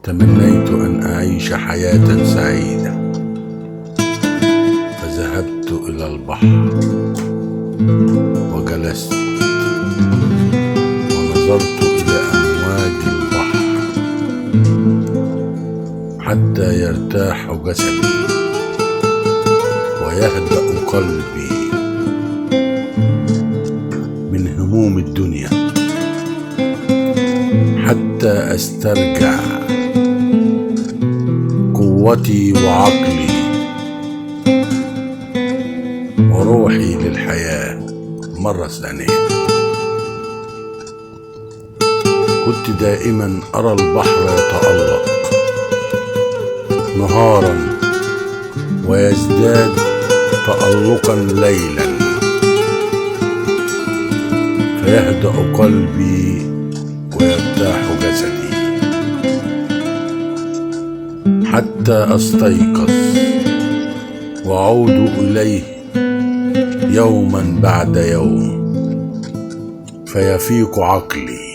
تمنيت أن أعيش حياة سعيدة، فذهبت إلى البحر وجلست ونظرت إلى أمواج البحر حتى يرتاح جسدي ويهدأ قلبي من هموم الدنيا، حتى أسترجع قوتي وعقلي وروحي للحياة مرة ثانية. كنت دائما أرى البحر يتألق نهارا ويزداد تألقا ليلا، فيهدأ قلبي ويرتاح جسدي حتى أستيقظ وأعود إليه يوما بعد يوم، فيفيق عقلي